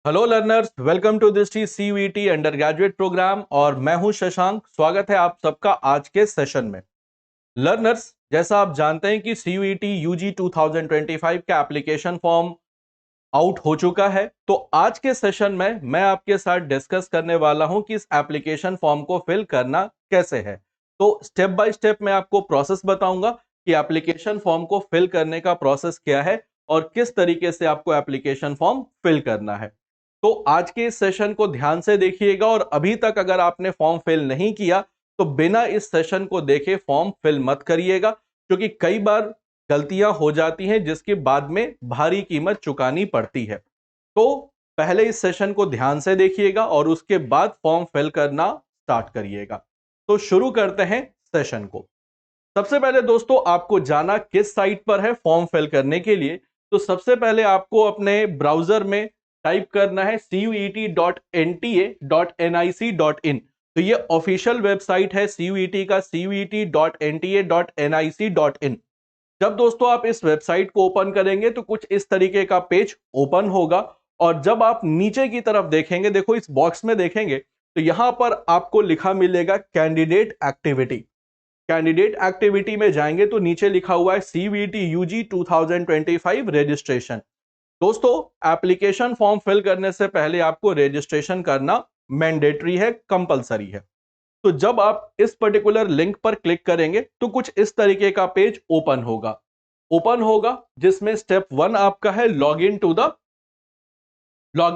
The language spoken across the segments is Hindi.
Hello learners, welcome to this CUET under graduate program और मैं हूं शशांक। स्वागत है आप सबका आज के सेशन में। लर्नर्स, जैसा आप जानते हैं कि सीयूईटी यूजी 2025 का एप्लीकेशन फॉर्म आउट हो चुका है। तो आज के सेशन में मैं आपके साथ डिस्कस करने वाला हूं कि इस एप्लीकेशन फॉर्म को फिल करना कैसे है। तो स्टेप बाय स्टेप मैं आपको प्रोसेस बताऊंगा कि एप्लीकेशन फॉर्म को फिल करने का प्रोसेस क्या है और किस तरीके से आपको एप्लीकेशन फॉर्म फिल करना है। तो आज के इस सेशन को ध्यान से देखिएगा और अभी तक अगर आपने फॉर्म फिल नहीं किया तो बिना इस सेशन को देखे फॉर्म फिल मत करिएगा, क्योंकि कई बार गलतियां हो जाती हैं जिसकी बाद में भारी कीमत चुकानी पड़ती है। तो पहले इस सेशन को ध्यान से देखिएगा और उसके बाद फॉर्म फिल करना स्टार्ट करिएगा। तो शुरू करते हैं सेशन को। सबसे पहले दोस्तों, आपको जाना किस साइट पर है फॉर्म फिल करने के लिए। तो सबसे पहले आपको अपने ब्राउजर में टाइप करना है cuet.nta.nic.in। तो ये ऑफिशियल वेबसाइट है CUET का, cuet.nta.nic.in। जब दोस्तों आप इस वेबसाइट को ओपन करेंगे तो कुछ इस तरीके का पेज ओपन होगा और जब आप नीचे की तरफ देखेंगे, देखो इस बॉक्स में देखेंगे तो यहां पर आपको लिखा मिलेगा कैंडिडेट एक्टिविटी। कैंडिडेट एक्टिविटी में जाएंगे तो नीचे लिखा हुआ है CVT UG 2025 रजिस्ट्रेशन। दोस्तों, एप्लीकेशन फॉर्म फिल करने से पहले आपको रजिस्ट्रेशन करना मैंडेटरी है, कंपलसरी है। तो जब आप इस पर्टिकुलर लिंक पर क्लिक करेंगे तो कुछ इस तरीके का पेज ओपन होगा जिसमें स्टेप 1 आपका है log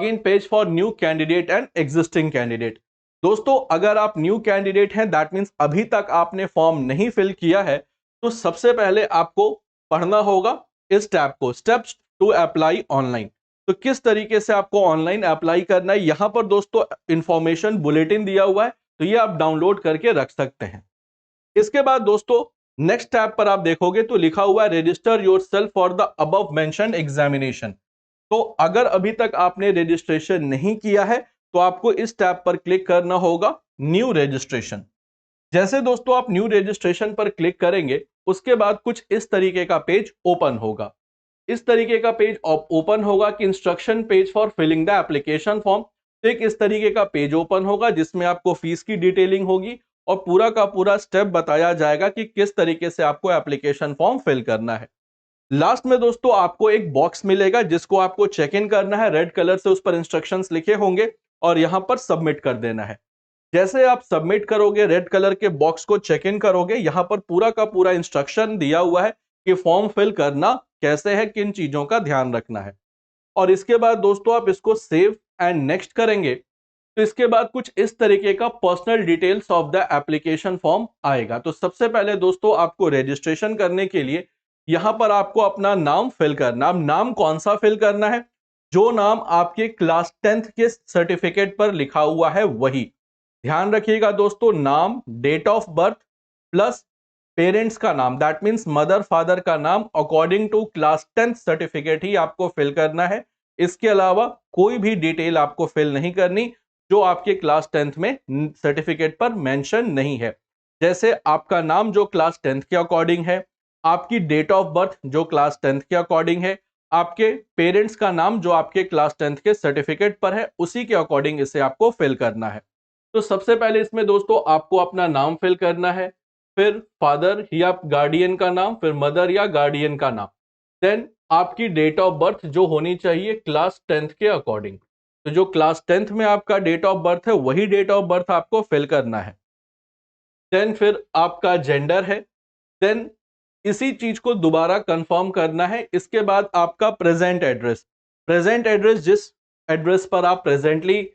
in page for new candidate and existing candidate. दोस्तों, अगर आप न्यू कैंडिडेट हैं, दैट मींस अभी तक आपने फॉर्म नहीं फिल किया है, तो सबसे पहले आपको पढ़ना होगा इस टैब को, स्टेप्स टू अप्लाई ऑनलाइन। तो किस तरीके से आपको ऑनलाइन अप्लाई करना है, यहां पर दोस्तों इंफॉर्मेशन बुलेटिन दिया हुआ है, तो ये आप डाउनलोड करके रख सकते हैं। इसके बाद दोस्तों नेक्स्ट टैब पर आप देखोगे तो लिखा हुआ है register yourself for the above mentioned examination. तो अगर अभी तक आपने रजिस्ट्रेशन नहीं किया है तो आपको इस टैब पर क्लिक करना होगा न्यू रजिस्ट्रेशन। जैसे दोस्तों आप न्यू रजिस्ट्रेशन पर क्लिक करेंगे उसके बाद कुछ इस तरीके का पेज ओपन होगा। इस तरीके का पेज ओपन होगा कि instruction page for filling the application form. तो एक इस तरीके का पेज ओपन होगा जिसमें आपको फीस की डिटेलिंग होगी और पूरा का पूरा स्टेप बताया जाएगा कि किस तरीके से आपको एप्लीकेशन फॉर्म फिल करना है। लास्ट में दोस्तों आपको एक बॉक्स मिलेगा जिसको आपको चेक इन करना है, रेड कलर से उस पर इंस्ट्रक्शंस लिखे होंगे और यहां पर सबमिट कर देना है। जैसे आप सबमिट करोगे, रेड कलर के बॉक्स को चेक इन करोगे, यहां पर पूरा का पूरा इंस्ट्रक्शन दिया हुआ है कि फॉर्म फिल करना कैसे है, किन चीजों का ध्यान रखना है। और इसके बाद दोस्तों आप इसको सेव एंड नेक्स्ट करेंगे तो इसके बाद कुछ इस तरीके का personal details of the application form आएगा। तो सबसे पहले दोस्तों आपको रजिस्ट्रेशन करने के लिए यहां पर आपको अपना नाम फिल करना। अब नाम कौन सा फिल करना है? जो नाम आपके क्लास 10th के सर्टिफिकेट पर लिखा हुआ है वही। ध्यान रखिएगा दोस्तों, नाम, date of birth plus parents का नाम, दैट मींस मदर फादर का नाम according to class 10th certificate ही आपको फिल करना है। इसके अलावा कोई भी डिटेल आपको फिल नहीं करनी जो आपके क्लास 10th में सर्टिफिकेट पर मेंशन नहीं है। जैसे आपका नाम जो क्लास 10th के अकॉर्डिंग है, आपकी डेट ऑफ बर्थ जो क्लास 10th के अकॉर्डिंग है, आपके पेरेंट्स का नाम जो आपके क्लास 10th के सर्टिफिकेट पर है, उसी के अकॉर्डिंग इसे आपको फिल करना है। तो सबसे पहले इसमें दोस्तों आपको अपना नाम फिल करना है, फिर फादर या गार्डियन का नाम, फिर मदर या गार्डियन का नाम, देन आपकी डेट ऑफ बर्थ जो होनी चाहिए क्लास 10th के अकॉर्डिंग। तो जो क्लास 10th में आपका डेट ऑफ बर्थ है वही डेट ऑफ बर्थ आपको फिल करना है। देन फिर आपका जेंडर है। देन इसी चीज को दोबारा कंफर्म करना है। इसके बाद आपका प्रेजेंट एड्रेस जिस एड्रेस पर आप प्रेजेंटली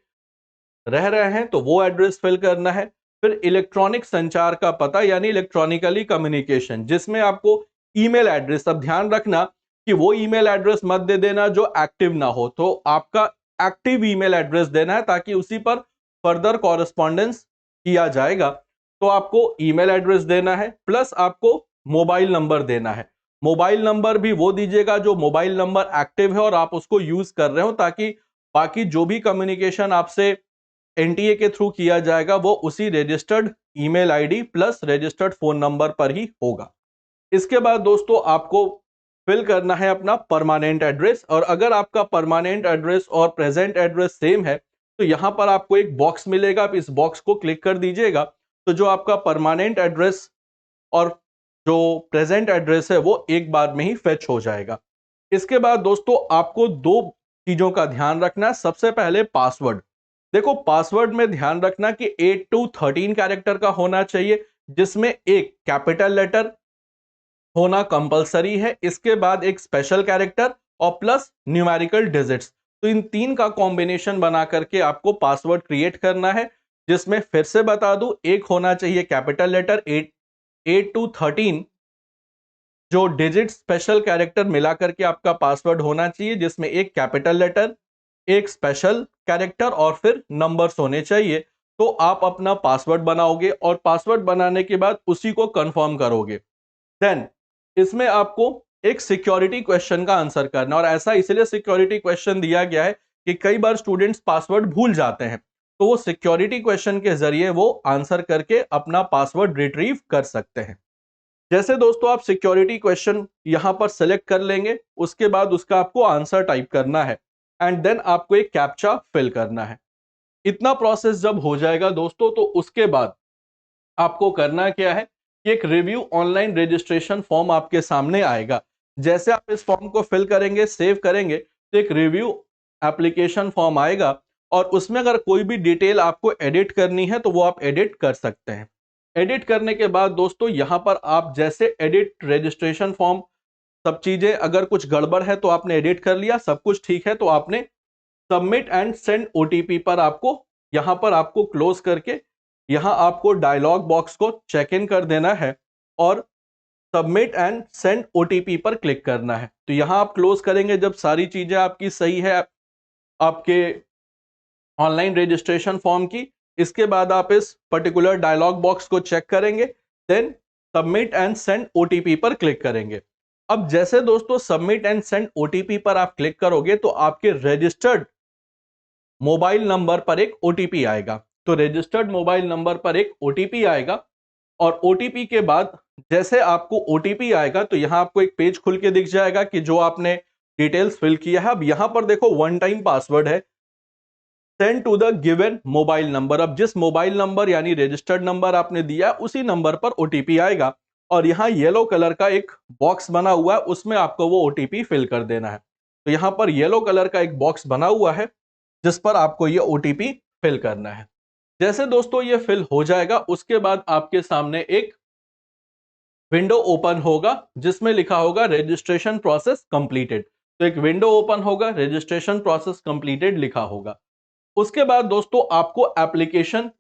रह रहे हैं तो वो एड्रेस फिल करना है। फिर इलेक्ट्रॉनिक संचार का पता यानी इलेक्ट्रॉनिकली कम्युनिकेशन, जिसमें आपको ईमेल एड्रेस, अब ध्यान रखना कि वो ईमेल एड्रेस मत दे देना जो एक्टिव ना हो, तो आपका एक्टिव ईमेल एड्रेस देना है ताकि उसी पर फर्दर कॉरेस्पॉन्डेंस किया जाएगा। तो आपको ईमेल एड्रेस देना है प्लस आपको मोबाइल नंबर देना है। मोबाइल नंबर भी वो दीजिएगा जो मोबाइल नंबर एक्टिव है और आप उसको यूज कर रहे हो, ताकि बाकी जो भी कम्युनिकेशन आपसे एनटीए के थ्रू किया जाएगा वो उसी registered email ID plus registered phone number पर ही होगा। इसके बाद दोस्तों आपको फिल करना है अपना परमानेंट एड्रेस, और अगर आपका परमानेंट एड्रेस और प्रेजेंट एड्रेस सेम है तो यहां पर आपको एक बॉक्स मिलेगा, आप इस बॉक्स को क्लिक कर दीजिएगा, तो जो आपका परमानेंट एड्रेस और जो प्रेजेंट एड्रेस है वो एक बार में ही फेच हो जाएगा। इसके बाद दोस्तों आपको दो चीजों का ध्यान रखना है। सबसे पहले पासवर्ड। देखो पासवर्ड में ध्यान रखना कि 8 to 13 कैरेक्टर का होना चाहिए, जिसमें एक कैपिटल लेटर होना कंपलसरी है, इसके बाद एक स्पेशल कैरेक्टर और प्लस न्यूमेरिकल डिजिट्स। तो इन तीन का कॉम्बिनेशन बना करके आपको पासवर्ड क्रिएट करना है, जिसमें फिर से बता दूं, एक होना चाहिए कैपिटल लेटर 8 to 13 जो डिजिट स्पेशल कैरेक्टर मिला करके आपका पासवर्ड होना चाहिए, जिसमें एक कैपिटल लेटर, एक स्पेशल कैरेक्टर और फिर नंबर्स होने चाहिए। तो आप अपना पासवर्ड बनाओगे और पासवर्ड बनाने के बाद उसी को कंफर्म करोगे। देन इसमें आपको एक सिक्योरिटी क्वेश्चन का आंसर करना, और ऐसा इसलिए सिक्योरिटी क्वेश्चन दिया गया है कि कई बार स्टूडेंट्स पासवर्ड भूल जाते हैं, तो वो सिक्योरिटी क्वेश्चन के जरिए वो आंसर करके अपना पासवर्ड रिट्रीव कर सकते हैं। जैसे दोस्तों आप सिक्योरिटी क्वेश्चन यहां पर सेलेक्ट कर लेंगे, उसके बाद उसका आपको आंसर टाइप करना है एंड देन आपको एक कैप्चा फिल करना है। इतना प्रोसेस जब हो जाएगा दोस्तों, तो उसके बाद आपको करना क्या है कि एक रिव्यू ऑनलाइन रजिस्ट्रेशन फॉर्म आपके सामने आएगा। जैसे आप इस फॉर्म को फिल करेंगे, सेव करेंगे, तो एक रिव्यू एप्लीकेशन फॉर्म आएगा और उसमें अगर कोई भी डिटेल आपको एडिट करनी है तो वो आप एडिट कर सकते हैं। एडिट करने के बाद दोस्तों यहां पर आप जैसे एडिट रजिस्ट्रेशन फॉर्म, सब चीजें अगर कुछ गड़बड़ है तो आपने एडिट कर लिया, सब कुछ ठीक है तो आपने सबमिट एंड सेंड ओटीपी पर आपको यहां पर आपको क्लोज करके यहां आपको डायलॉग बॉक्स को चेक इन कर देना है और सबमिट एंड सेंड ओटीपी पर क्लिक करना है। तो यहां आप क्लोज करेंगे जब सारी चीजें आपकी सही है आपके ऑनलाइन रजिस्ट्रेशन फॉर्म की। इसके बाद आप इस पर्टिकुलर डायलॉग बॉक्स को चेक करेंगे, then submit and send OTP पर क्लिक करेंगे। अब जैसे दोस्तों सबमिट एंड सेंड ओटीपी पर आप क्लिक करोगे तो आपके रजिस्टर्ड मोबाइल नंबर पर एक ओटीपी आएगा। तो रजिस्टर्ड मोबाइल नंबर पर एक ओटीपी आएगा और ओटीपी के बाद जैसे आपको ओटीपी आएगा तो यहां आपको एक पेज खुल के दिख जाएगा कि जो आपने डिटेल्स फिल किया है। अब यहां पर देखो वन टाइम पासवर्ड है, send to the given mobile number. अब जिस मोबाइल नंबर यानी रजिस्टर्ड नंबर आपने दिया उसी नंबर पर ओटीपी आएगा और यहाँ येलो कलर का एक बॉक्स बना हुआ है, उसमें आपको वो ओटीपी फिल कर देना है। तो यहाँ पर येलो कलर का एक बॉक्स बना हुआ है जिस पर आपको ये ओटीपी फिल करना है। जैसे दोस्तों ये फिल हो जाएगा उसके बाद आपके सामने एक विंडो ओपन होगा जिसमें लिखा होगा रजिस्ट्रेशन प्रोसेस कंप्लीटेड। तो एक विंडो ओपन होगा, रजिस्ट्रेशन प्रोसेस कंप्लीटेड लिखा होगा। उसके बाद दोस्तों आपको एप्लीकेशन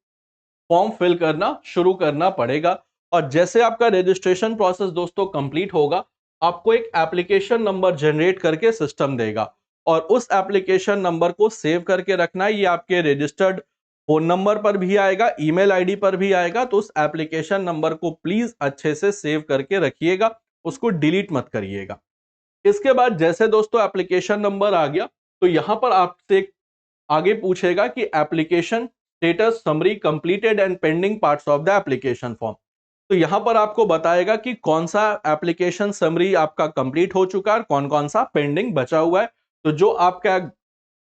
फॉर्म फिल करना शुरू करना पड़ेगा और जैसे आपका रजिस्ट्रेशन प्रोसेस दोस्तों कंप्लीट होगा, आपको एक एप्लीकेशन नंबर जनरेट करके सिस्टम देगा और उस एप्लीकेशन नंबर को सेव करके रखना है। ये आपके रजिस्टर्ड फोन नंबर पर भी आएगा, ईमेल आईडी पर भी आएगा, तो उस एप्लीकेशन नंबर को प्लीज अच्छे से सेव करके रखिएगा, उसको डिलीट मत करिएगा। इसके बाद जैसे दोस्तों एप्लीकेशन नंबर आ गया तो यहां पर आपसे आगे पूछेगा कि application status summary completed and pending parts of the application form. तो यहां पर आपको बताएगा कि कौन सा एप्लीकेशन समरी आपका कंप्लीट हो चुका है, कौन कौन सा पेंडिंग बचा हुआ है। तो जो आपका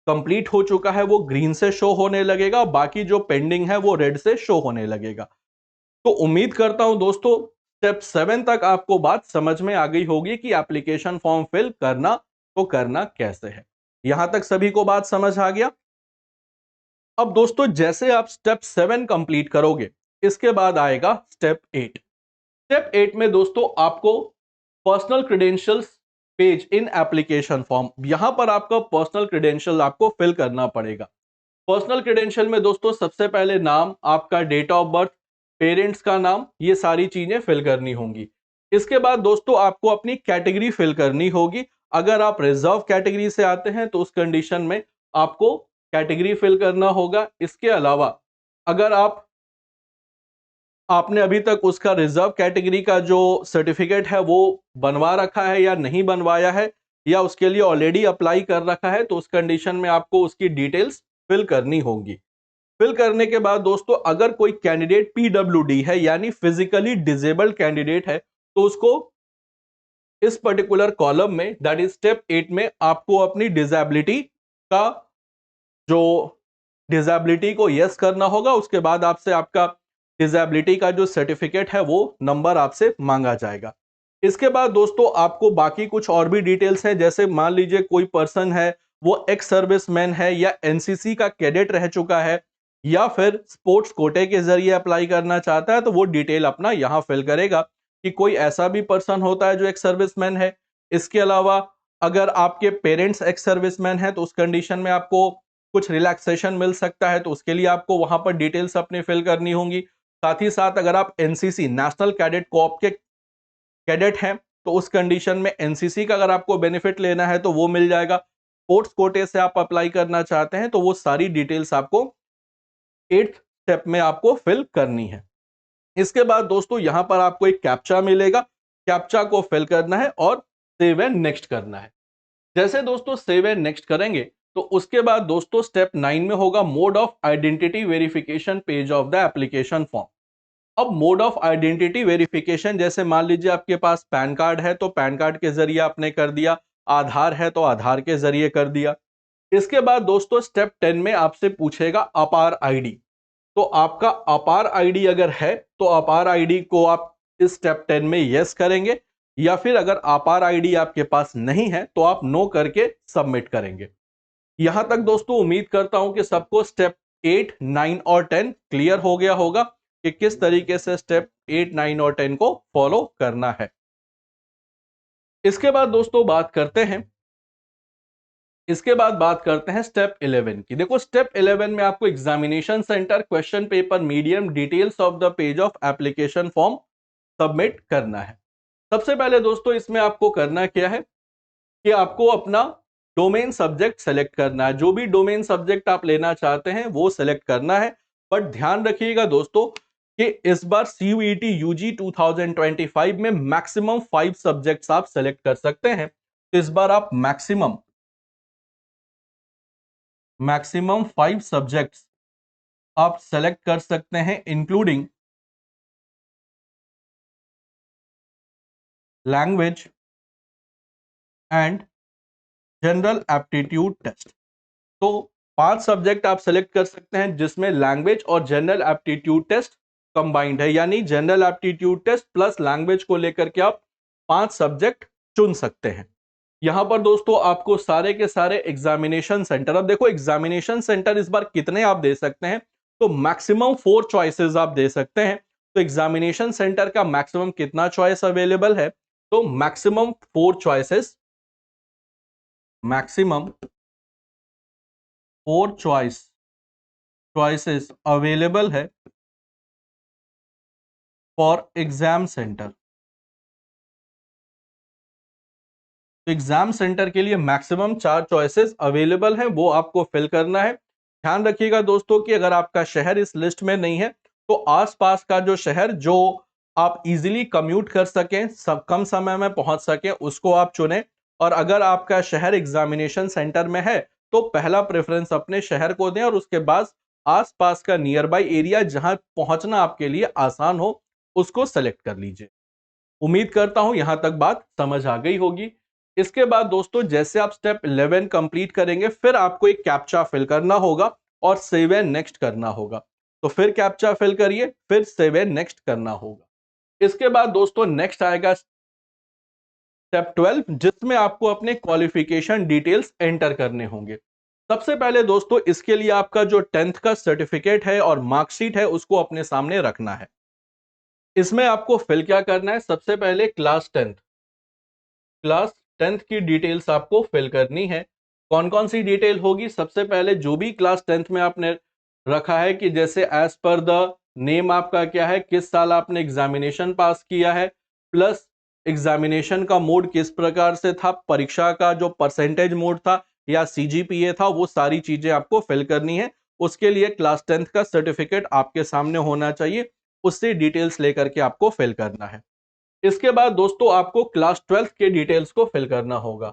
कंप्लीट हो चुका है वो ग्रीन से शो होने लगेगा, बाकी जो पेंडिंग है वो रेड से शो होने लगेगा। तो उम्मीद करता हूं दोस्तों स्टेप 7 तक आपको बात समझ में आ गई होगी कि एप्लीकेशन फॉर्म फिल करना तो करना कैसे है। यहां तक सभी को बात समझ आ गया। अब दोस्तों जैसे आप स्टेप 7 कंप्लीट करोगे, इसके बाद आएगा स्टेप 8। स्टेप 8 में दोस्तों आपको personal credentials page in application form, यहां पर आपका पर्सनल क्रेडेंशियल आपको फिल करना पड़ेगा। पर्सनल क्रेडेंशियल में दोस्तों सबसे पहले नाम, आपका डेट ऑफ बर्थ, पेरेंट्स का नाम, ये सारी चीजें फिल करनी होंगी। इसके बाद दोस्तों आपको अपनी कैटेगरी फिल करनी होगी। अगर आप रिजर्व कैटेगरी से आते हैं तो उस कंडीशन में आपको कैटेगरी फिल करना होगा। इसके अलावा अगर आपने अभी तक उसका रिजर्व कैटेगरी का जो सर्टिफिकेट है वो बनवा रखा है या नहीं बनवाया है, या उसके लिए ऑलरेडी अप्लाई कर रखा है, तो उस कंडीशन में आपको उसकी डिटेल्स फिल करनी होगी। फिल करने के बाद दोस्तों अगर कोई कैंडिडेट पीडब्ल्यूडी है यानी फिजिकली डिसेबल्ड कैंडिडेट है तो उसको इस पर्टिकुलर कॉलम में दैट इज स्टेप 8 में आपको अपनी डिसेबिलिटी का जो डिसेबिलिटी को यस करना होगा। उसके बाद आपसे आपका डिसेबिलिटी का जो सर्टिफिकेट है वो नंबर आपसे मांगा जाएगा। इसके बाद दोस्तों आपको बाकी कुछ और भी डिटेल्स हैं, जैसे मान लीजिए कोई पर्सन है वो एक्स सर्विसमैन है या एनसीसी का कैडेट रह चुका है या फिर स्पोर्ट्स कोटे के जरिए अप्लाई करना चाहता है, तो वो डिटेल अपना यहाँ फिल करेगा कि कोई ऐसा भी पर्सन होता है जो एक्स सर्विसमैन है। इसके अलावा अगर आपके पेरेंट्स एक्स सर्विसमैन है तो उस कंडीशन में आपको कुछ रिलैक्सेशन मिल सकता है, तो उसके लिए आपको वहां पर डिटेल्स अपनी फिल करनी होंगी। साथ ही साथ अगर आप एनसीसी नेशनल कैडेट कॉर्प के कैडेट हैं तो उस कंडीशन में एनसीसी का अगर आपको बेनिफिट लेना है तो वो मिल जाएगा। स्पोर्ट्स कोटे से आप अप्लाई करना चाहते हैं तो वो सारी डिटेल्स आपको 8th स्टेप में आपको फिल करनी है। इसके बाद दोस्तों यहां पर आपको एक कैप्चा मिलेगा, कैप्चा को फिल करना है और सेव एंड नेक्स्ट करना है। जैसे दोस्तों सेव एंड नेक्स्ट करेंगे तो उसके बाद दोस्तों स्टेप 9 में होगा mode of identity verification page of the application form. अब मोड ऑफ आइडेंटिटी वेरिफिकेशन, जैसे मान लीजिए आपके पास पैन कार्ड है तो पैन कार्ड के जरिए आपने कर दिया, आधार है तो आधार के जरिए कर दिया। इसके बाद दोस्तों स्टेप 10 में आपसे पूछेगा अपार आईडी। तो आपका अपार आईडी अगर है तो अपार आईडी को आप इस स्टेप 10 में यस करेंगे, या फिर अगर अपार आईडी आपके पास नहीं है तो आप नो करके सबमिट करेंगे। यहां तक दोस्तों उम्मीद करता हूं कि सबको स्टेप 8, 9 और 10 क्लियर हो गया होगा कि किस तरीके से स्टेप 8, 9 और 10 को फॉलो करना है। इसके बाद दोस्तों बात करते हैं स्टेप 11 की। देखो स्टेप 11 में आपको examination centre question paper medium details of the page of application form submit करना है। सबसे पहले दोस्तों इसमें आपको करना क्या है कि आपको अपना डोमेन सब्जेक्ट सेलेक्ट करना है। जो भी डोमेन सब्जेक्ट आप लेना चाहते हैं वो सेलेक्ट करना है। बट ध्यान रखिएगा दोस्तों कि इस बार CUET UG 2025 में मैक्सिमम 5 सब्जेक्ट्स आप सेलेक्ट कर सकते हैं। तो इस बार आप मैक्सिमम 5 सब्जेक्ट्स आप सेलेक्ट कर सकते हैं, including language and general aptitude test. तो 5 सब्जेक्ट आप सेलेक्ट कर सकते हैं जिसमें लैंग्वेज और जनरल एप्टीट्यूड टेस्ट कंबाइंड है, यानी general aptitude test plus language को लेकर के आप 5 सब्जेक्ट चुन सकते हैं। यहां पर दोस्तों आपको सारे के सारे एग्जामिनेशन सेंटर, अब देखो एग्जामिनेशन सेंटर इस बार कितने आप दे सकते हैं, तो मैक्सिमम 4 चॉइसेस आप दे सकते हैं। तो एग्जामिनेशन सेंटर का मैक्सिमम कितना चॉइस अवेलेबल है, तो maximum 4 choices, maximum 4 choices available है फॉर एग्जाम सेंटर। तो एग्जाम सेंटर के लिए मैक्सिमम 4 चॉइसेस अवेलेबल हैं, वो आपको फिल करना है। ध्यान रखिएगा दोस्तों कि अगर आपका शहर इस लिस्ट में नहीं है तो आसपास का जो शहर जो आप इजीली कम्यूट कर सकें, कम समय में पहुंच सकें, उसको आप चुनें। और अगर आपका शहर एग्जामिनेशन सेंटर में है तो पहला प्रेफरेंस अपने शहर को दें और उसके बाद आसपास का नियर बाई एरिया जहां पहुंचना आपके लिए आसान हो उसको सेलेक्ट कर लीजिए। उम्मीद करता हूं यहां तक बात समझ आ गई होगी। इसके बाद दोस्तों जैसे आप स्टेप 11 कंप्लीट करेंगे फिर आपको एक कैप्चा फिल करना होगा और सेव एंड नेक्स्ट करना होगा। तो फिर कैप्चा फिल करिए, फिर सेव एंड नेक्स्ट करना होगा। इसके बाद दोस्तों नेक्स्ट आएगा स्टेप 12, जिसमें आपको अपने क्वालिफिकेशन डिटेल्स एंटर करने होंगे। सबसे पहले दोस्तों इसके लिए आपका जो 10th का सर्टिफिकेट है और मार्कशीट है उसको अपने सामने रखना है। इसमें आपको फिल क्या करना है, सबसे पहले क्लास 10th की डिटेल्स आपको फिल करनी है। कौन कौन सी डिटेल होगी, सबसे पहले जो भी क्लास 10th में आपने रखा है कि जैसे एज पर द नेम आपका क्या है, किस साल आपने एग्जामिनेशन पास किया है, प्लस एग्जामिनेशन का मोड किस प्रकार से था, परीक्षा का जो परसेंटेज मोड था या CGPA था, वो सारी चीजें आपको फिल करनी है। उसके लिए क्लास 10th का सर्टिफिकेट आपके सामने होना चाहिए, उससे डिटेल्स लेकर के आपको फिल करना है। इसके बाद दोस्तों आपको क्लास 12th के डिटेल्स को फिल करना होगा।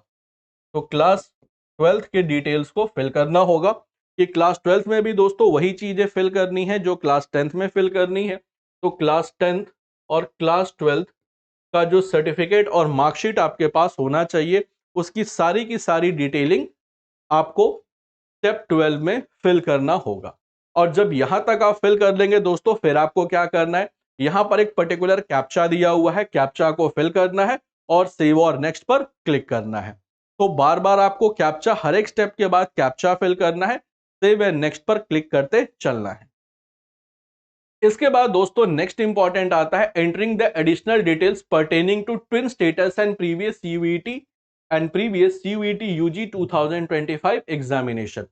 तो क्लास 12th के डिटेल्स को फिल करना होगा कि क्लास 12th में भी दोस्तों वही चीजें फिल करनी है जो क्लास 10th में फिल करनी है। तो क्लास 10th और क्लास 12th का जो सर्टिफिकेट और मार्कशीट आपके पास होना चाहिए, उसकी सारी की सारी डिटेलिंग आपको स्टेप 12 में फिल करना होगा। और जब यहां तक आप फिल कर लेंगे दोस्तों, फिर आपको क्या करना है, यहां पर एक पर्टिकुलर कैप्चा दिया हुआ है, कैप्चा को फिल करना है और सेव और नेक्स्ट पर क्लिक करना है। तो बार बार आपको कैप्चा, हर एक स्टेप के बाद कैप्चा फिल करना है, सेव एंड नेक्स्ट पर क्लिक करते चलना है। इसके बाद दोस्तों नेक्स्ट इंपॉर्टेंट आता है entering the additional details pertaining to twin status and previous CUET and previous CUET UG 2025 examination.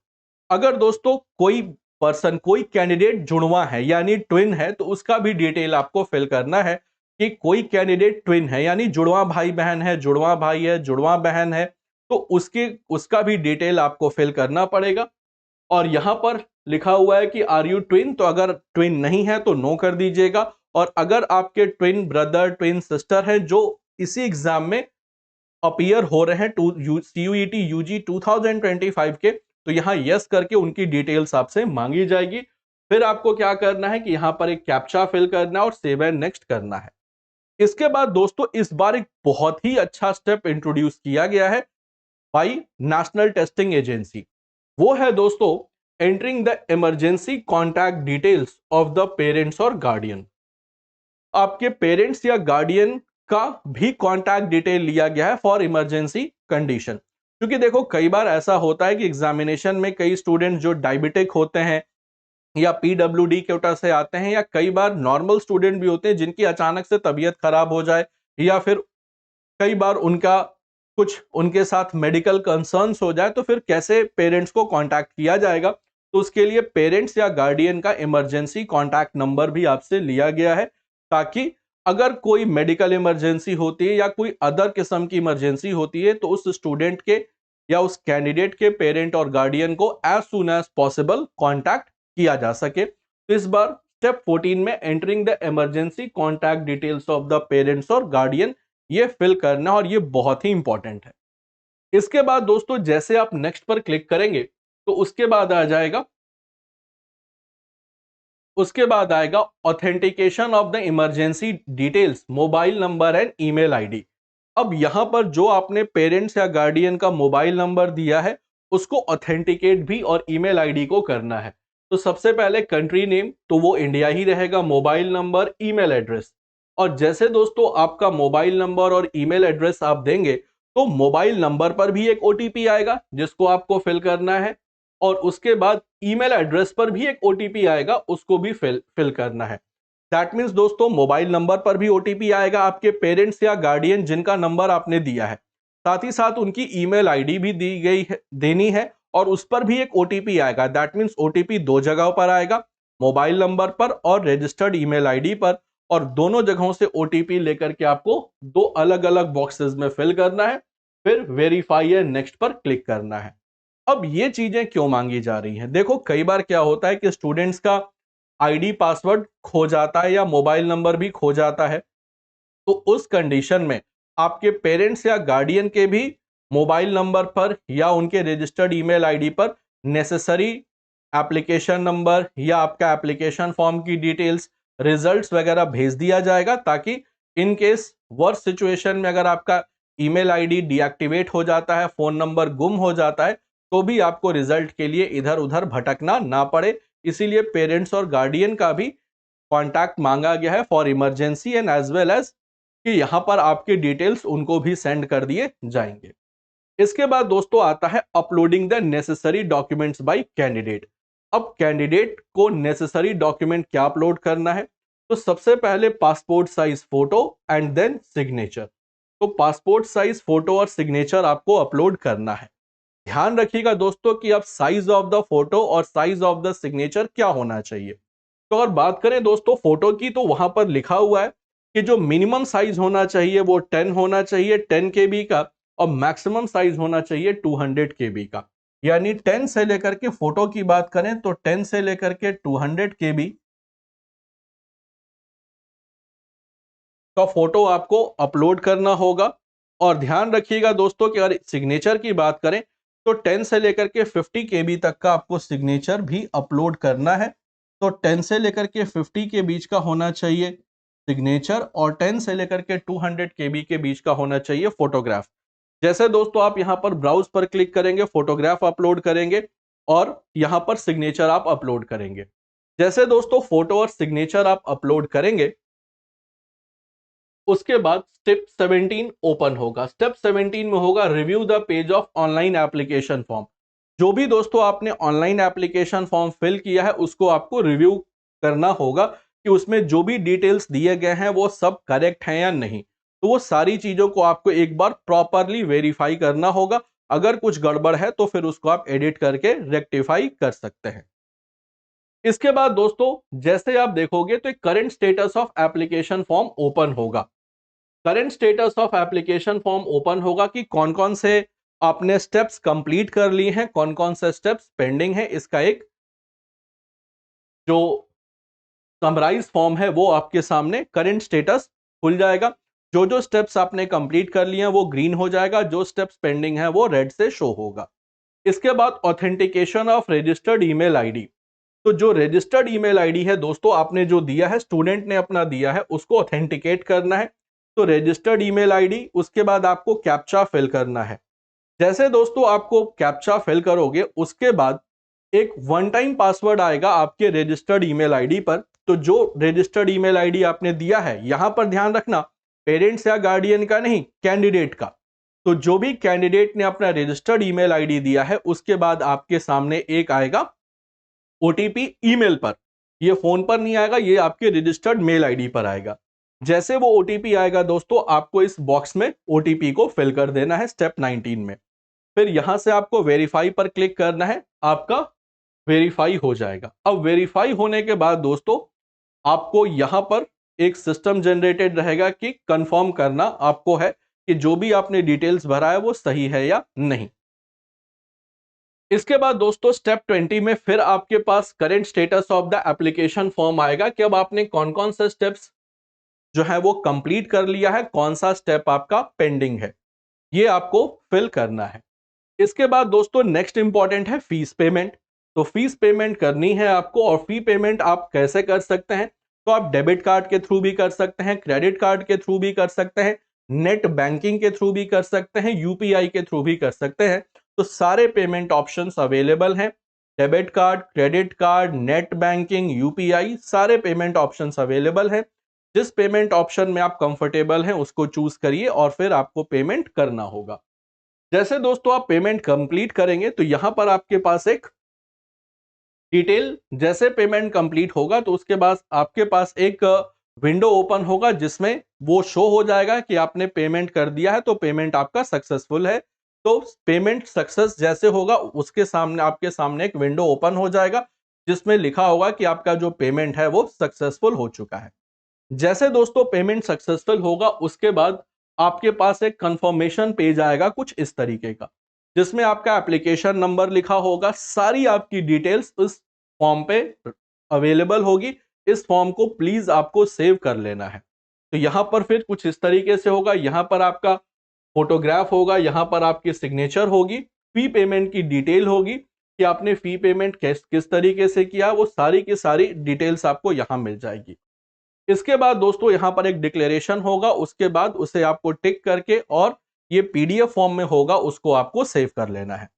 अगर दोस्तों कोई पर्सन, कोई कैंडिडेट जुड़वा है यानी ट्विन है, तो उसका भी डिटेल आपको फिल करना है कि कोई कैंडिडेट ट्विन है यानी जुड़वा भाई बहन है, जुड़वा भाई है, जुड़वा बहन है, तो उसका भी डिटेल आपको फिल करना पड़ेगा। और यहां पर लिखा हुआ है कि आर यू ट्विन, तो अगर ट्विन नहीं है तो नो कर दीजिएगा। और अगर आपके ट्विन ब्रदर, ट्विन सिस्टर हैं जो इसी एग्जाम में अपीयर हो रहे हैं सीयूईटी यूजी 2025 के, तो यहां यस करके उनकी डिटेल्स आपसे मांगी जाएगी। फिर आपको क्या करना है कि यहां पर एक कैप्चा फिल करना है और सेव एंड नेक्स्ट करना है। इसके बाद दोस्तों इस बार एक बहुत ही अच्छा स्टेप इंट्रोड्यूस किया गया है बाई नेशनल टेस्टिंग एजेंसी। वो है दोस्तों entering the emergency contact details of the parents और गार्डियन। आपके पेरेंट्स या गार्डियन का भी कॉन्टैक्ट डिटेल लिया गया है फॉर इमरजेंसी कंडीशन। क्योंकि देखो कई बार ऐसा होता है कि एग्जामिनेशन में कई स्टूडेंट जो डायबिटिक होते हैं या पीडब्ल्यूडी कोटा से आते हैं, या कई बार नॉर्मल स्टूडेंट भी होते हैं जिनकी अचानक से तबीयत खराब हो जाए, या फिर कई बार उनका कुछ उनके साथ मेडिकल कंसर्न्स हो जाए, तो फिर कैसे पेरेंट्स को कांटेक्ट किया जाएगा। तो उसके लिए पेरेंट्स या गार्डियन का इमरजेंसी कांटेक्ट नंबर भी आपसे लिया गया है, ताकि अगर कोई मेडिकल इमरजेंसी होती है या कोई अदर किस्म की इमरजेंसी होती है, तो उस स्टूडेंट के या उस कैंडिडेट के पेरेंट और गार्डियन को as soon as possible contact किया जा सके। तो इस बार स्टेप 14 में entering the emergency contact details of the parents और गार्डियन, ये फिल करना, और ये बहुत ही इंपॉर्टेंट है। इसके बाद दोस्तों जैसे आप नेक्स्ट पर क्लिक करेंगे, तो उसके बाद आएगा authentication of the emergency details, mobile number and email ID. अब यहां पर जो आपने पेरेंट्स या गार्डियन का मोबाइल नंबर दिया है, उसको ऑथेंटिकेट भी और ईमेल आईडी को करना है। तो सबसे पहले कंट्री नेम, तो वो इंडिया ही रहेगा, मोबाइल नंबर, ईमेल एड्रेस। और जैसे दोस्तों आपका मोबाइल नंबर और ईमेल एड्रेस आप देंगे, तो मोबाइल नंबर पर भी एक ओटीपी आएगा जिसको आपको फिल करना है, और उसके बाद ईमेल एड्रेस पर भी एक ओटीपी आएगा, उसको भी फिल करना है। दैट मीन्स दोस्तों मोबाइल नंबर पर भी ओटीपी आएगा आपके पेरेंट्स या गार्डियन जिनका नंबर आपने दिया है, साथ ही साथ उनकी ईमेल आईडी भी दी गई है, देनी है, और उस पर भी एक ओटीपी आएगा। दैट मीन्स ओटीपी दो जगहों पर आएगा, मोबाइल नंबर पर और रजिस्टर्ड ईमेल आईडी पर, और दोनों जगहों से ओटीपी लेकर के आपको दो अलग अलग बॉक्सेस में फिल करना है। फिर वेरीफाई एंड नेक्स्ट पर क्लिक करना है। अब ये चीजें क्यों मांगी जा रही हैं? देखो कई बार क्या होता है कि स्टूडेंट्स का आईडी पासवर्ड खो जाता है या मोबाइल नंबर भी खो जाता है, तो उस कंडीशन में आपके पेरेंट्स या गार्डियन के भी मोबाइल नंबर पर या उनके रजिस्टर्ड ईमेल आईडी पर नेसेसरी एप्लीकेशन नंबर या आपका एप्लीकेशन फॉर्म की डिटेल्स, रिजल्ट्स वगैरह भेज दिया जाएगा, ताकि इन केस वर्स्ट सिचुएशन में अगर आपका ईमेल आईडी डीएक्टिवेट हो जाता है, फोन नंबर गुम हो जाता है, तो भी आपको रिजल्ट के लिए इधर उधर भटकना ना पड़े। इसीलिए पेरेंट्स और गार्डियन का भी कांटेक्ट मांगा गया है for emergency and as well as कि यहां पर आपके डिटेल्स उनको भी सेंड कर दिए जाएंगे। इसके बाद दोस्तों आता है uploading the necessary documents by candidate. अब कैंडिडेट को नेसेसरी डॉक्यूमेंट क्या अपलोड करना है? तो सबसे पहले passport size photo and then signature. तो पासपोर्ट साइज फोटो और सिग्नेचर आपको अपलोड करना है। ध्यान रखिएगा दोस्तों कि अब साइज ऑफ द फोटो और साइज ऑफ द सिग्नेचर क्या होना चाहिए। तो अगर बात करें दोस्तों फोटो की, तो वहां पर लिखा हुआ है कि जो मिनिमम साइज होना चाहिए वो 10 होना चाहिए 10 केबी का, और मैक्सिमम साइज होना चाहिए 200 केबी का। यानी 10 से लेकर के, फोटो की बात करें तो 10 से लेकर के 200 केबी का फोटो आपको अपलोड करना होगा। और ध्यान रखिएगा दोस्तों कि अगर सिग्नेचर की बात करें तो 10 से लेकर के 50 केबी तक का आपको सिग्नेचर भी अपलोड करना है। तो 10 से लेकर के 50 के बीच का होना चाहिए सिग्नेचर और 10 से लेकर के 200 KB के बीच का होना चाहिए फोटोग्राफ। जैसे दोस्तों आप यहां पर ब्राउज पर क्लिक करेंगे, फोटोग्राफ अपलोड करेंगे और यहां पर सिग्नेचर आप अपलोड करेंगे। जैसे दोस्तों फोटो और सिग्नेचर आप अपलोड करेंगे, उसके बाद स्टेप 17 ओपन होगा। स्टेप 17 में होगा review the page of online application form. जो भी दोस्तों आपने ऑनलाइन एप्लीकेशन फॉर्म फिल किया है उसको आपको रिव्यू करना होगा कि उसमें जो भी डिटेल्स दिए गए हैं वो सब करेक्ट हैं या नहीं। तो वो सारी चीजों को आपको एक बार प्रॉपरली वेरीफाई करना होगा। अगर कुछ गड़बड़ है तो फिर उसको आप एडिट करके रेक्टिफाई कर सकते हैं। इसके बाद दोस्तों जैसे आप देखोगे तो एक current status of application form open होगा। Current status of application form open होगा कि कौन कौन से आपने स्टेप्स कंप्लीट कर लिए हैं, कौन कौन से स्टेप्स पेंडिंग है। इसका एक जो समराइज फॉर्म है वो आपके सामने करंट स्टेटस खुल जाएगा। जो जो स्टेप्स आपने कंप्लीट कर लिए हैं वो ग्रीन हो जाएगा, जो स्टेप्स पेंडिंग है वो रेड से शो होगा। इसके बाद authentication of registered email ID. तो जो रजिस्टर्ड ईमेल आईडी है दोस्तों आपने जो दिया है, स्टूडेंट ने अपना दिया है, उसको ऑथेंटिकेट करना है। तो रजिस्टर्ड ईमेल आईडी, उसके बाद आपको कैप्चा फिल करना है। जैसे दोस्तों आपको कैप्चा फिल करोगे उसके बाद एक वन टाइम पासवर्ड आएगा आपके रजिस्टर्ड ईमेल आईडी पर। तो जो रजिस्टर्ड ईमेल आईडी आपने दिया है, यहां पर ध्यान रखना पेरेंट्स या गार्डियन का नहीं, कैंडिडेट का। तो जो भी कैंडिडेट ने अपना रजिस्टर्ड ईमेल आईडी दिया है उसके बाद आपके सामने एक आएगा ओटीपी ईमेल पर। ये फोन पर नहीं आएगा, ये आपके रजिस्टर्ड मेल आईडी पर आएगा। जैसे वो ओटीपी आएगा दोस्तों आपको इस बॉक्स में ओटीपी को फिल कर देना है स्टेप 19 में। फिर यहां से आपको वेरीफाई पर क्लिक करना है, आपका वेरीफाई हो जाएगा। अब वेरीफाई होने के बाद दोस्तों आपको यहां पर एक सिस्टम जनरेटेड रहेगा कि कंफर्म करना आपको है कि जो भी आपने डिटेल्स भरा है वो सही है या नहीं। इसके बाद दोस्तों स्टेप 20 में फिर आपके पास current status of the application form आएगा कि अब आपने कौन कौन से स्टेप्स जो है वो कंप्लीट कर लिया है, कौन सा स्टेप आपका पेंडिंग है, ये आपको फिल करना है। इसके बाद दोस्तों नेक्स्ट इंपॉर्टेंट है फीस पेमेंट। तो फीस पेमेंट करनी है आपको, और फी पेमेंट आप कैसे कर सकते हैं? तो आप डेबिट कार्ड के थ्रू भी कर सकते हैं, क्रेडिट कार्ड के थ्रू भी कर सकते हैं, नेट बैंकिंग के थ्रू भी कर सकते हैं, यूपीआई के थ्रू भी कर सकते हैं। तो सारे पेमेंट ऑप्शंस अवेलेबल हैं। Debit card, credit card, net banking, UPI, सारे पेमेंट ऑप्शंस अवेलेबल हैं। जिस पेमेंट ऑप्शन में आप कंफर्टेबल हैं उसको चूज करिए और फिर आपको पेमेंट करना होगा। जैसे दोस्तों आप पेमेंट कंप्लीट करेंगे तो यहां पर आपके पास एक डिटेल, जैसे पेमेंट कंप्लीट होगा तो उसके बाद आपके पास एक विंडो ओपन होगा जिसमें वो शो हो जाएगा कि आपने पेमेंट कर दिया है, तो पेमेंट आपका सक्सेसफुल है। तो पेमेंट सक्सेस जैसे होगा उसके सामने आपके सामने एक विंडो ओपन हो जाएगा जिसमें लिखा होगा कि आपका जो पेमेंट है वो सक्सेसफुल हो चुका है। जैसे दोस्तों पेमेंट सक्सेसफुल होगा उसके बाद आपके पास एक कंफर्मेशन पेज आएगा कुछ इस तरीके का, जिसमें आपका एप्लीकेशन नंबर लिखा होगा, सारी आपकी डिटेल्स इस फॉर्म पे अवेलेबल होगी। इस फॉर्म को प्लीज आपको सेव कर लेना है। तो यहां पर फिर कुछ इस तरीके से होगा, यहां पर आपका फोटोग्राफ होगा, यहां पर आपकी सिग्नेचर होगी, फी पेमेंट की डिटेल होगी कि आपने फी पेमेंट किस तरीके से किया, वो सारी की सारी डिटेल्स आपको यहां मिल जाएगी। इसके बाद दोस्तों यहां पर एक डिक्लेरेशन होगा, उसके बाद उसे आपको टिक करके और ये पीडीएफ फॉर्म में होगा उसको आपको सेव कर लेना है।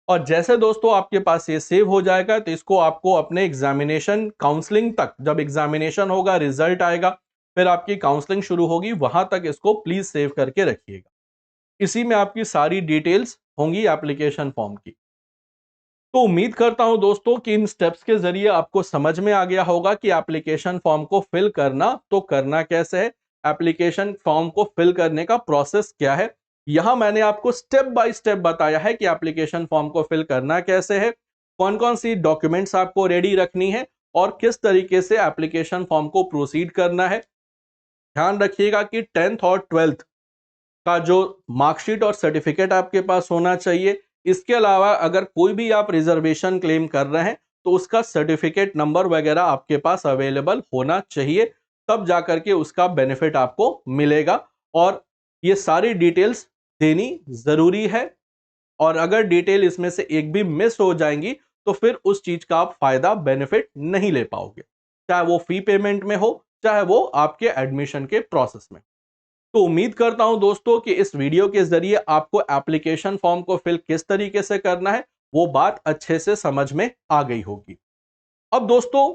और जैसे दोस्तों आपके पास ये सेव हो जाएगा तो इसको आपको अपने एग्जामिनेशन काउंसलिंग तक, जब एग्जामिनेशन होगा, रिजल्ट आएगा, फिर आपकी काउंसलिंग शुरू होगी, वहां तक इसको प्लीज सेव करके रखिएगा। इसी में आपकी सारी डिटेल्स होंगी एप्लीकेशन फॉर्म की। तो उम्मीद करता हूं दोस्तों कि इन स्टेप्स के जरिए आपको समझ में आ गया होगा कि एप्लीकेशन फॉर्म को फिल करना तो करना कैसे है, एप्लीकेशन फॉर्म को फिल करने का प्रोसेस क्या है। यहां मैंने आपको स्टेप बाय स्टेप बताया है कि एप्लीकेशन फॉर्म को फिल करना कैसे है, कौन कौन सी डॉक्यूमेंट्स आपको रेडी रखनी है और किस तरीके से एप्लीकेशन फॉर्म को प्रोसीड करना है। ध्यान रखिएगा कि 10th और 12th का जो मार्कशीट और सर्टिफिकेट आपके पास होना चाहिए। इसके अलावा अगर कोई भी आप रिजर्वेशन क्लेम कर रहे हैं तो उसका सर्टिफिकेट नंबर वगैरह आपके पास अवेलेबल होना चाहिए, तब जाकर के उसका बेनिफिट आपको मिलेगा। और ये सारी डिटेल्स देनी जरूरी है, और अगर डिटेल इसमें से एक भी मिस हो जाएंगी तो फिर उस चीज का आप फायदा बेनिफिट नहीं ले पाओगे, चाहे वो फी पेमेंट में हो, चाहे वो आपके एडमिशन के प्रोसेस में। तो उम्मीद करता हूं दोस्तों कि इस वीडियो के जरिए आपको एप्लीकेशन फॉर्म को फिल किस तरीके से करना है वो बात अच्छे से समझ में आ गई होगी। अब दोस्तों,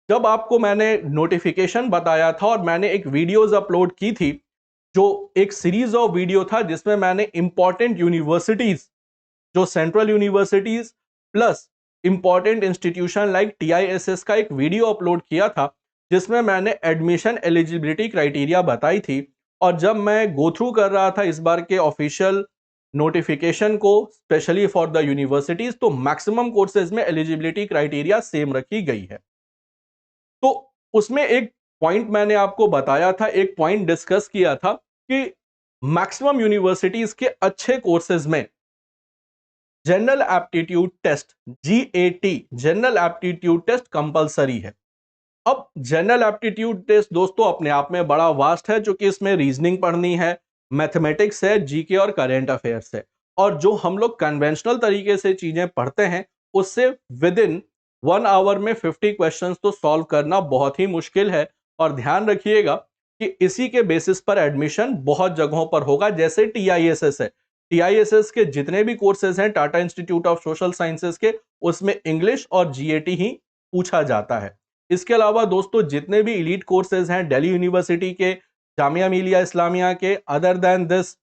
जब आपको मैंने नोटिफिकेशन बताया था और मैंने एक वीडियोस अपलोड की थी, जो एक सीरीज ऑफ वीडियो था जिसमें मैंने इंपॉर्टेंट यूनिवर्सिटीज, जो central universities plus important institution like TISS का एक वीडियो अपलोड किया था, जिसमें मैंने एडमिशन एलिजिबिलिटी क्राइटेरिया बताई थी। और जब मैं गो थ्रू कर रहा था इस बार के ऑफिशियल नोटिफिकेशन को, स्पेशली फॉर द यूनिवर्सिटीज, तो मैक्सिमम कोर्सेज में एलिजिबिलिटी क्राइटेरिया सेम रखी गई है। तो उसमें एक पॉइंट मैंने आपको बताया था, एक पॉइंट डिस्कस किया था कि मैक्सिमम यूनिवर्सिटीज के अच्छे कोर्सेज में general aptitude test, GAT, general aptitude test compulsory है। अब जनरल एप्टीट्यूड टेस्ट दोस्तों अपने आप में बड़ा वास्ट है, जो कि इसमें रीजनिंग पढ़नी है, मैथमेटिक्स है, जीके और करंट अफेयर्स है। और जो हम लोग कन्वेंशनल तरीके से चीजें पढ़ते हैं, उससे विद इन 1 आवर में 50 क्वेश्चंस तो सॉल्व करना बहुत ही मुश्किल है। और ध्यान रखिएगा कि इसी के बेसिस पर एडमिशन बहुत जगहों पर होगा, जैसे टीआईएसएस है। टीआईएसएस के जितने भी कोर्सेज हैं Tata institute of social sciences के, उसमें इंग्लिश और जीएटी ही पूछा जाता है। इसके अलावा दोस्तों जितने भी इलीट कोर्सेज हैं दिल्ली यूनिवर्सिटी के, जामिया मिलिया इस्लामिया के, अदर देन दिस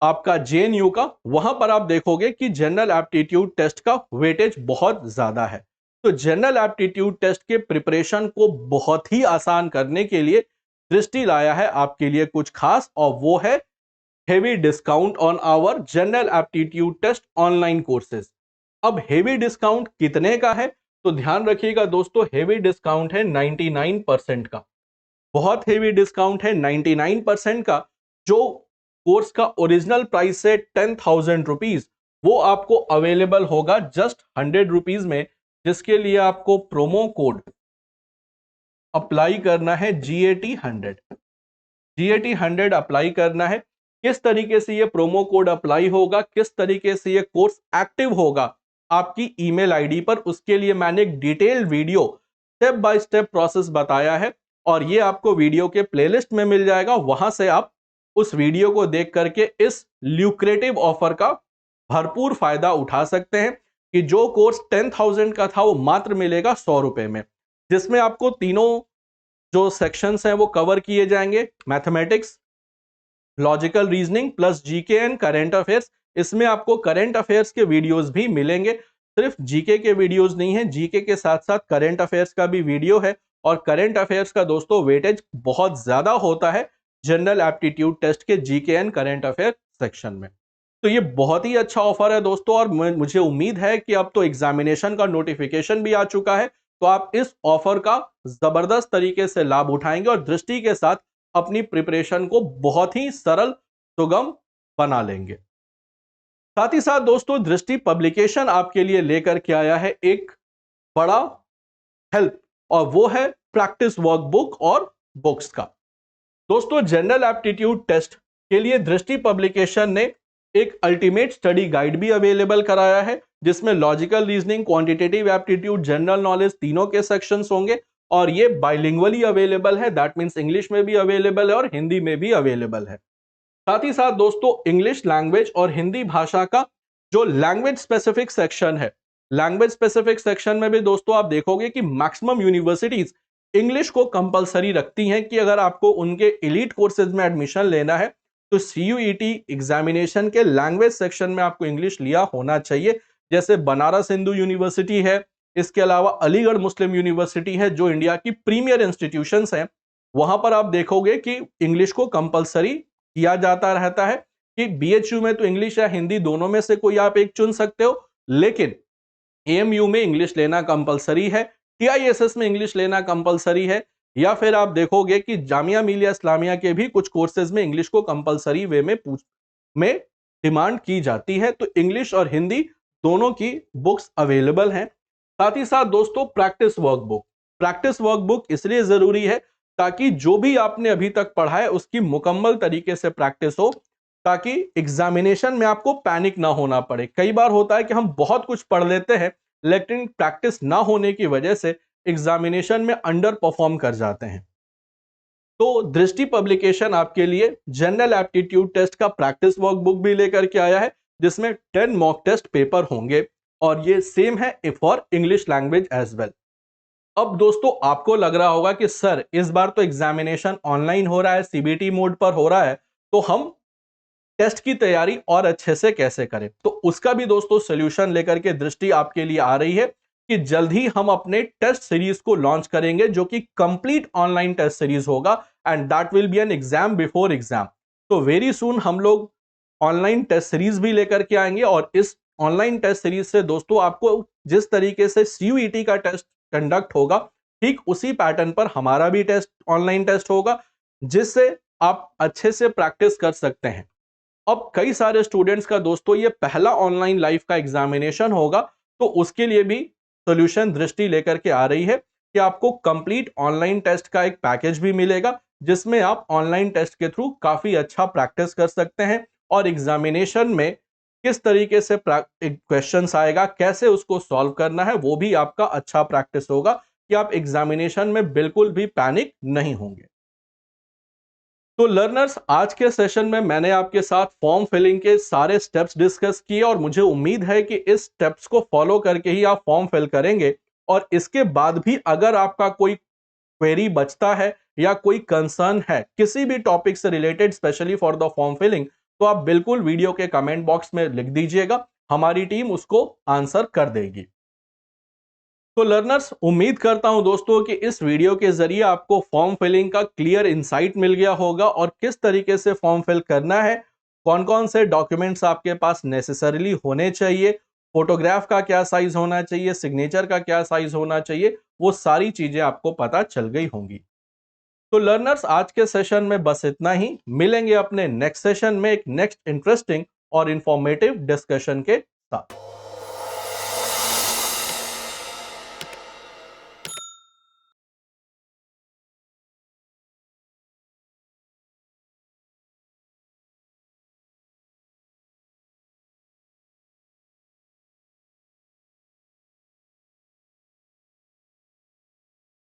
आपका जेएनयू का, वहां पर आप देखोगे कि जनरल एप्टीट्यूड टेस्ट का वेटेज बहुत ज्यादा है। तो जनरल एप्टीट्यूड टेस्ट के प्रिपरेशन को बहुत ही आसान करने के लिए दृष्टि लाया है आपके लिए कुछ खास, और वो है heavy discount on our general aptitude test online courses. अब हेवी डिस्काउंट कितने का है, तो ध्यान रखिएगा दोस्तों, हेवी डिस्काउंट है 99% का। बहुत हेवी डिस्काउंट है 99% का। जो कोर्स का ओरिजिनल प्राइस है 10,000 रुपीज, वो आपको अवेलेबल होगा जस्ट 100 रुपीज में, जिसके लिए आपको प्रोमो कोड अप्लाई करना है GAT100। GAT100 अप्लाई करना है। किस तरीके से ये प्रोमो कोड अप्लाई होगा, किस तरीके से ये कोर्स एक्टिव होगा आपकी ईमेल आईडी पर, उसके लिए मैंने एक detailed video step by step process बताया है, और ये आपको वीडियो के प्लेलिस्ट में मिल जाएगा। वहां से आप उस वीडियो को देख करके इस ल्यूक्रेटिव ऑफर का भरपूर फायदा उठा सकते हैं, कि जो कोर्स 10,000 का था वो मात्र मिलेगा 100 रुपए में, जिसमें आपको तीनों जो सेक्शंस हैं वो कवर किए जाएंगे, mathematics, logical reasoning plus GK and current affairs. इसमें आपको करंट अफेयर्स के वीडियोस भी मिलेंगे, सिर्फ जीके के वीडियोस नहीं है, जीके के साथ साथ करंट अफेयर्स का भी वीडियो है। और करंट अफेयर्स का दोस्तों वेटेज बहुत ज्यादा होता है जनरल एप्टीट्यूड टेस्ट के GK and current affair section में। तो ये बहुत ही अच्छा ऑफर है दोस्तों, और मुझे उम्मीद है कि अब तो एग्जामिनेशन का नोटिफिकेशन भी आ चुका है, तो आप इस ऑफर का जबरदस्त तरीके से लाभ उठाएंगे और दृष्टि के साथ अपनी प्रिपरेशन को बहुत ही सरल, सुगम बना लेंगे। साथ ही साथ दोस्तों दृष्टि पब्लिकेशन आपके लिए लेकर के आया है एक बड़ा हेल्प, और वो है प्रैक्टिस वर्कबुक और बुक्स का। दोस्तों जनरल एप्टीट्यूड टेस्ट के लिए दृष्टि पब्लिकेशन ने एक अल्टीमेट स्टडी गाइड भी अवेलेबल कराया है, जिसमें logical reasoning, quantitative aptitude, general knowledge तीनों के सेक्शंस होंगे, और ये बाइलिंगुअली अवेलेबल है, दैट मींस इंग्लिश में भी अवेलेबल है और हिंदी में भी अवेलेबल है। साथ ही साथ दोस्तों इंग्लिश लैंग्वेज और हिंदी भाषा का जो लैंग्वेज स्पेसिफिक सेक्शन है, लैंग्वेज स्पेसिफिक सेक्शन में भी दोस्तों आप देखोगे कि मैक्सिमम यूनिवर्सिटीज इंग्लिश को कंपलसरी रखती हैं, कि अगर आपको उनके एलीट कोर्सेज में एडमिशन लेना है तो सीयूईटी एग्जामिनेशन के लैंग्वेज सेक्शन में आपको इंग्लिश लिया होना चाहिए। जैसे बनारस हिंदू यूनिवर्सिटी है, इसके अलावा अलीगढ़ मुस्लिम यूनिवर्सिटी है, जो इंडिया की प्रीमियर इंस्टीट्यूशंस हैं, वहां पर आप देखोगे कि इंग्लिश को कंपलसरी किया जाता रहता है, कि बीएचयू में तो इंग्लिश या हिंदी दोनों में से कोई आप एक चुन सकते हो, लेकिन एएमयू में इंग्लिश लेना कंपलसरी है, टीआईएसएस में इंग्लिश लेना कंपलसरी है, या फिर आप देखोगे कि जामिया मिलिया इस्लामिया के भी कुछ कोर्सेज में इंग्लिश को कंपलसरी वे में डिमांड की जाती है। तो इंग्लिश और हिंदी दोनों की बुक्स अवेलेबल हैं। साथ ही साथ दोस्तों प्रैक्टिस वर्कबुक इसलिए जरूरी है ताकि जो भी आपने अभी तक पढ़ा है उसकी मुकम्मल तरीके से प्रैक्टिस हो, ताकि एग्जामिनेशन में आपको पैनिक ना होना पड़े। कई बार होता है कि हम बहुत कुछ पढ़ लेते हैं, लेकिन प्रैक्टिस ना होने की वजह से एग्जामिनेशन में अंडर परफॉर्म कर जाते हैं। तो दृष्टि पब्लिकेशन आपके लिए जनरल एप्टीट्यूड टेस्ट का प्रैक्टिस वर्कबुक भी लेकर के आया है, जिसमें 10 मॉक टेस्ट पेपर होंगे और ये सेम है for English language as well. अब दोस्तों आपको लग रहा होगा कि सर इस बार तो एग्जामिनेशन ऑनलाइन हो रहा है, सीबीटी मोड पर हो रहा है, तो हम टेस्ट की तैयारी और अच्छे से कैसे करें? तो उसका भी दोस्तों सोल्यूशन लेकर के दृष्टि आपके लिए आ रही है कि जल्द ही हम अपने टेस्ट सीरीज को लॉन्च करेंगे, जो कि कंप्लीट ऑनलाइन टेस्ट सीरीज होगा and that will be an exam before exam. तो वेरी सून हम लोग ऑनलाइन टेस्ट सीरीज भी लेकर के आएंगे और इस ऑनलाइन टेस्ट सीरीज से दोस्तों आपको जिस तरीके से सीयूईटी का टेस्ट कंडक्ट होगा, ठीक उसी पैटर्न पर हमारा भी टेस्ट ऑनलाइन टेस्ट होगा, जिससे आप अच्छे से प्रैक्टिस कर सकते हैं। अब कई सारे स्टूडेंट्स का दोस्तों ये पहला ऑनलाइन लाइफ का एग्जामिनेशन होगा, तो उसके लिए भी सॉल्यूशन दृष्टि लेकर के आ रही है कि आपको कंप्लीट ऑनलाइन टेस्ट का एक पैकेज भी मिलेगा, जिसमें आप ऑनलाइन टेस्ट के थ्रू काफी अच्छा प्रैक्टिस कर सकते हैं और एग्जामिनेशन में किस तरीके से क्वेश्चंस आएगा, कैसे उसको सॉल्व करना है, वो भी आपका अच्छा प्रैक्टिस होगा कि आप एग्जामिनेशन में बिल्कुल भी पैनिक नहीं होंगे। तो लर्नर्स, आज के सेशन में मैंने आपके साथ फॉर्म फिलिंग के सारे स्टेप्स डिस्कस किए और मुझे उम्मीद है कि इस स्टेप्स को फॉलो करके ही आप फॉर्म फिल करेंगे। और इसके बाद भी अगर आपका कोई क्वेरी बचता है या कोई कंसर्न है किसी भी टॉपिक से related, specially for the form filling, तो आप बिल्कुल वीडियो के कमेंट बॉक्स में लिख दीजिएगा, हमारी टीम उसको आंसर कर देगी। तो लर्नर्स, उम्मीद करता हूं दोस्तों कि इस वीडियो के जरिए आपको फॉर्म फिलिंग का क्लियर इंसाइट मिल गया होगा और किस तरीके से फॉर्म फिल करना है, कौन कौन से डॉक्यूमेंट्स आपके पास नेसेसरीली होने चाहिए, फोटोग्राफ का क्या साइज होना चाहिए, सिग्नेचर का क्या साइज होना चाहिए, वो सारी चीजें आपको पता चल गई होंगी। तो लर्नर्स, आज के सेशन में बस इतना ही। मिलेंगे अपने नेक्स्ट सेशन में एक नेक्स्ट इंटरेस्टिंग और इंफॉर्मेटिव डिस्कशन के साथ।